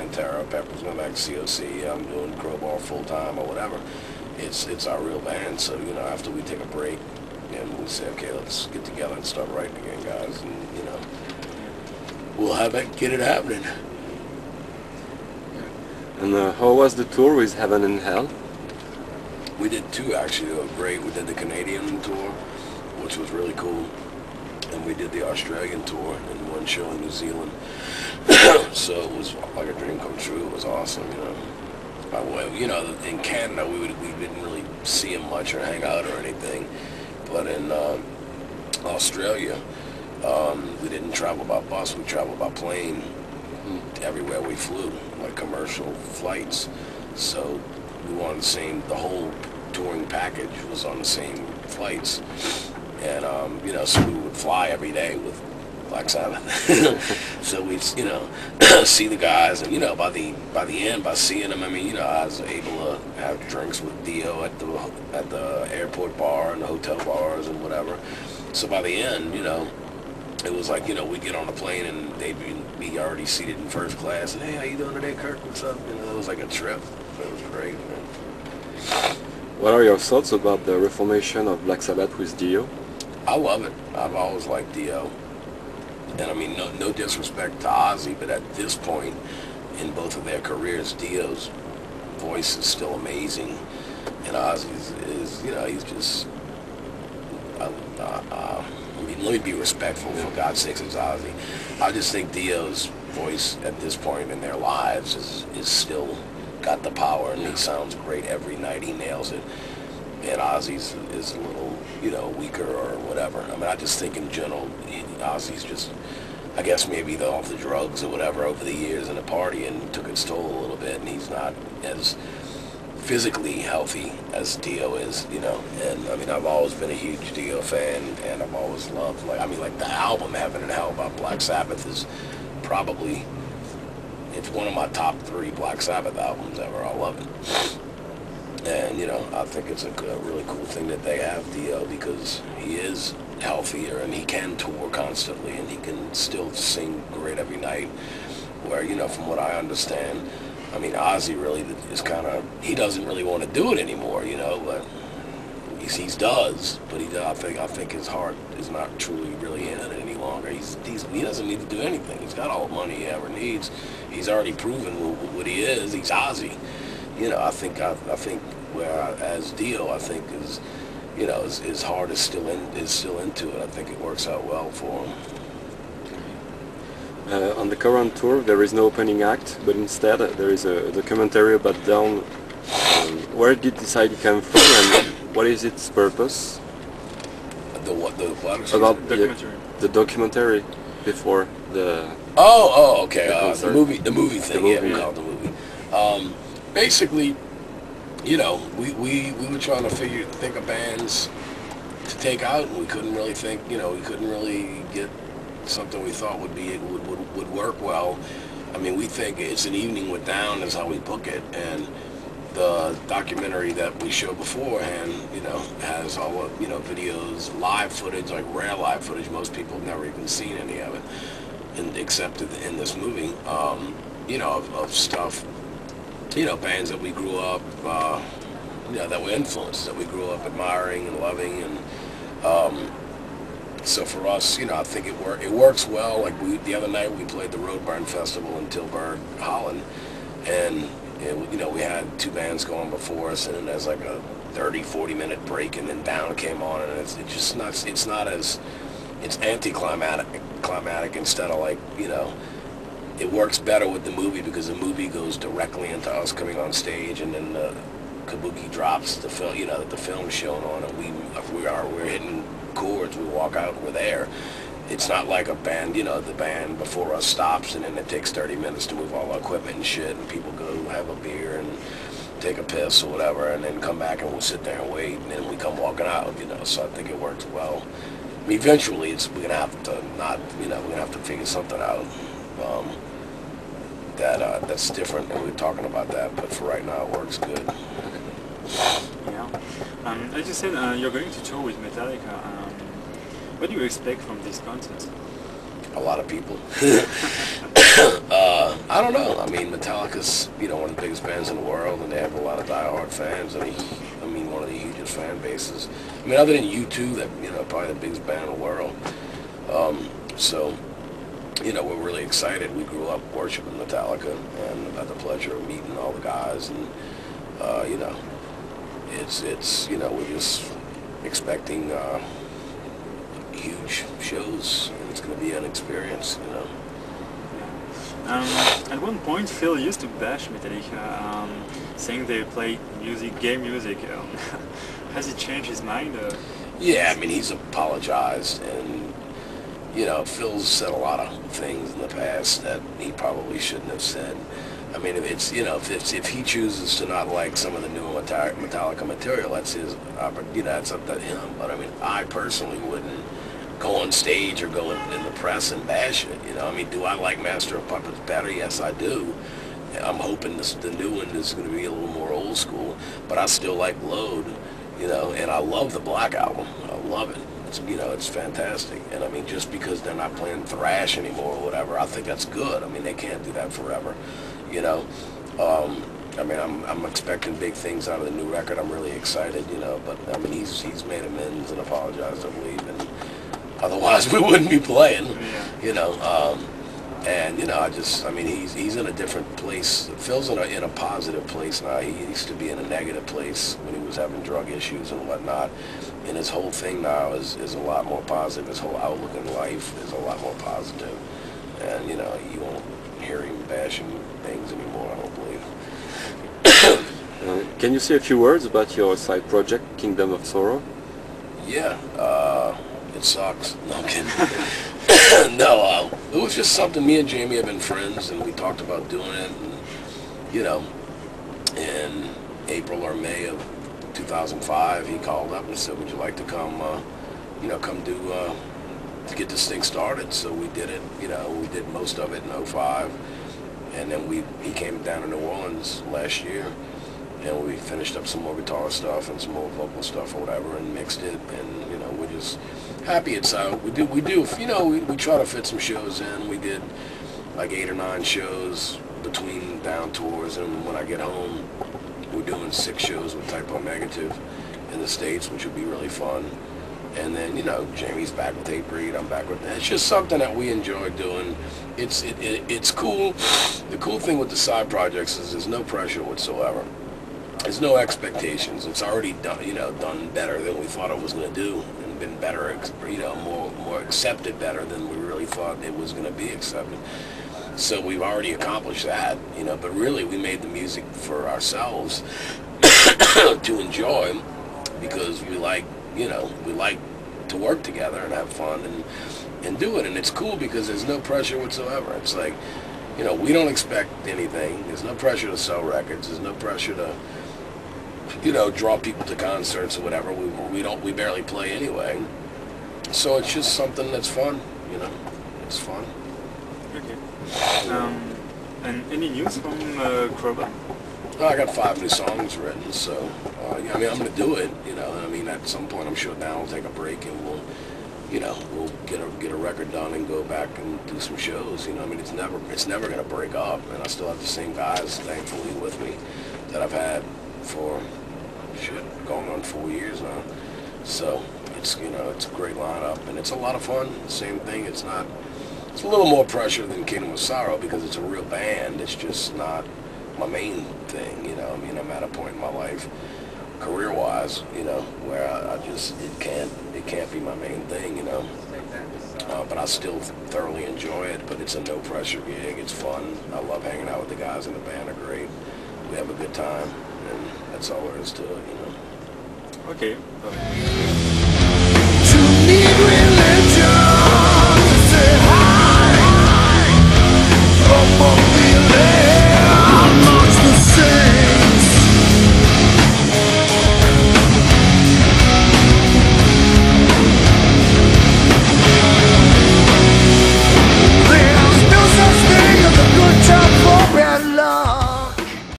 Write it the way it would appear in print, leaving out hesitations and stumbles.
Pantera, Pepper's Going Back to COC, I'm doing Crowbar full time or whatever. It's our real band. So after we take a break, and we say, okay, let's get together and start writing again, guys, and we'll get it happening. And how was the tour with Heaven and Hell? We did two, actually. They were great. We did the Canadian tour, which was really cool, and we did the Australian tour and one show in New Zealand. So it was like a dream come true. It was awesome, By the way, in Canada we didn't really see him much or hang out or anything, but in Australia we didn't travel by bus. We traveled by plane everywhere we flew, like commercial flights. So we were on the whole touring package was on the same flights, and so we would fly every day with Black Sabbath. So we'd see the guys, and by the end, by seeing them, I was able to have drinks with Dio at the airport bar and the hotel bars and whatever. So by the end, it was like, we'd get on a plane and they'd be already seated in first class, and hey, how you doing today, Kirk? What's up? It was like a trip. It was great, man. What are your thoughts about the reformation of Black Sabbath with Dio? I love it. I've always liked Dio. And no disrespect to Ozzy, but at this point in both of their careers, Dio's voice is still amazing, and Ozzy's is, he's just, let me be respectful, for God's sakes, it's Ozzy. I just think Dio's voice at this point in their lives is still got the power, and he sounds great every night. He nails it. And Ozzy's is a little, weaker or whatever. I just think in general, Ozzy's just, I guess maybe off the drugs or whatever over the years and the party, and took its toll a little bit, and he's not as physically healthy as Dio is, and I've always been a huge Dio fan, and I've always loved, like the album Heaven and Hell by Black Sabbath is probably, it's one of my top 3 Black Sabbath albums ever. I love it. And, I think it's a really cool thing that they have Dio, because he is healthier and he can tour constantly and he can still sing great every night. Where, from what I understand, Ozzy really is he doesn't really want to do it anymore, but he does, but I think his heart is not truly really in it any longer. He doesn't need to do anything. He's got all the money he ever needs. He's already proven what he is. He's Ozzy. I think whereas Dio, I think is, his heart is still into it. I think it works out well for him. On the current tour, there is no opening act, but instead there is a documentary about Down. Where did this idea come from, and what is its purpose? The what? About the documentary before the. Oh, okay. The movie thing. We call it the movie. Basically, we were trying to think of bands to take out, and we couldn't really think. We couldn't really get something we thought would work well. We think It's an Evening with Down is how we book it, and the documentary that we showed beforehand, has all of, videos, live footage, like rare live footage. Most people have never even seen any of it, except in this movie, of stuff, bands that we grew up, that were influenced, that we grew up admiring and loving, and so for us, I think it works well. Like the other night we played the Roadburn Festival in Tilburg, Holland, and we had 2 bands going before us, and then there's like a 30-40 minute break, and then Down came on, and it's just not, it's anticlimactic instead of like, it works better with the movie, because the movie goes directly into us coming on stage, and then the kabuki drops, the film, the film's shown on, and we're hitting chords, we walk out and we're there. It's not like a band, the band before us stops, and then it takes 30 minutes to move all the equipment and shit, and people go have a beer and take a piss or whatever, and then come back and we'll sit there and wait, and then we come walking out, so I think it works well. Eventually we're gonna have to we're gonna have to figure something out that's different, and we're talking about that, but for right now it works good. Yeah. As you said, you're going to tour with Metallica. What do you expect from this concert? A lot of people. I don't know. I mean, Metallica's, you know, one of the biggest bands in the world, and they have a lot of diehard fans. I mean, one of the hugest fan bases. I mean, other than U2, that, you know, probably the biggest band in the world. So, you know, we're really excited. We grew up worshiping Metallica, and I've had the pleasure of meeting all the guys, and you know, it's you know, we're just expecting huge shows, and it's going to be an experience, you know. At one point, Phil used to bash Metallica, saying they play music, gay music. Has he changed his mind? Yeah, I mean, he's apologized, and you know, Phil's said a lot of things in the past that he probably shouldn't have said. I mean, if it's, you know, if he chooses to not like some of the new Metallica material, that's his, you know, that's up to him. But I mean, I personally wouldn't go on stage or go in the press and bash it. You know, I mean, do I like Master of Puppets better? Yes, I do. I'm hoping the new one is going to be a little more old school, but I still like Load, you know, and I love the Black Album. I love it. It's, you know, it's fantastic. And I mean, just because they're not playing thrash anymore or whatever, I think that's good. I mean, they can't do that forever, you know. I mean, I'm expecting big things out of the new record. I'm really excited, you know, but I mean, he's made amends and apologized, I believe, and otherwise we wouldn't be playing, you know. And you know, I mean, he's in a different place. Phil's in a positive place now. He used to be in a negative place when he was having drug issues and whatnot. And his whole thing now is a lot more positive. His whole outlook in life is a lot more positive. And you know, you won't hear him bashing things anymore, I don't believe. Can you say a few words about your side project, Kingdom of Sorrow? Yeah, it sucks. No, I'm kidding. No, it was just something. Me and Jamie have been friends, and we talked about doing it. And, you know, in April or May of 2005, he called up and said, "Would you like to come? You know, come do to get this thing started." So we did it. You know, we did most of it in '05, and then he came down to New Orleans last year. And we finished up some more guitar stuff and some more vocal stuff or whatever, and mixed it. And you know, we're just happy it's out. We do. You know, we try to fit some shows in. We did like 8 or 9 shows between down tours, and when I get home, we're doing 6 shows with Type O Negative in the States, which would be really fun. And then, you know, Jamie's back with Hatebreed, I'm back with that. It's just something that we enjoy doing. It's cool. The cool thing with the side projects is there's no pressure whatsoever. There's no expectations. It's already done, you know, done better than we thought it was going to do, and been better, you know, more accepted better than we really thought it was going to be accepted. So we've already accomplished that, you know. But really, we made the music for ourselves to enjoy, because we like, you know, we like to work together and have fun and do it. And it's cool because there's no pressure whatsoever. It's like, you know, we don't expect anything. There's no pressure to sell records. There's no pressure to, you know, draw people to concerts or whatever. We barely play anyway. So it's just something that's fun, you know. It's fun. Okay. And any news from Crowbar? Well, I got 5 new songs written, so yeah, I mean, I'm going to do it, you know. And I mean, at some point, I'm sure now we'll take a break and we'll, you know, we'll get a record done and go back and do some shows. You know, I mean, it's never going to break up, and I still have the same guys, thankfully, with me that I've had for going on 4 years now. So it's, you know, it's a great lineup, and it's a lot of fun. Same thing. It's a little more pressure than Kingdom of Sorrow because it's a real band. It's just not my main thing. You know, I mean, I'm at a point in my life, career-wise, you know, where it can't be my main thing, you know. But I still thoroughly enjoy it. But it's a no-pressure gig. It's fun. I love hanging out with the guys in the band. Are great. We have a good time, and that's all there is to it, you know. Okay.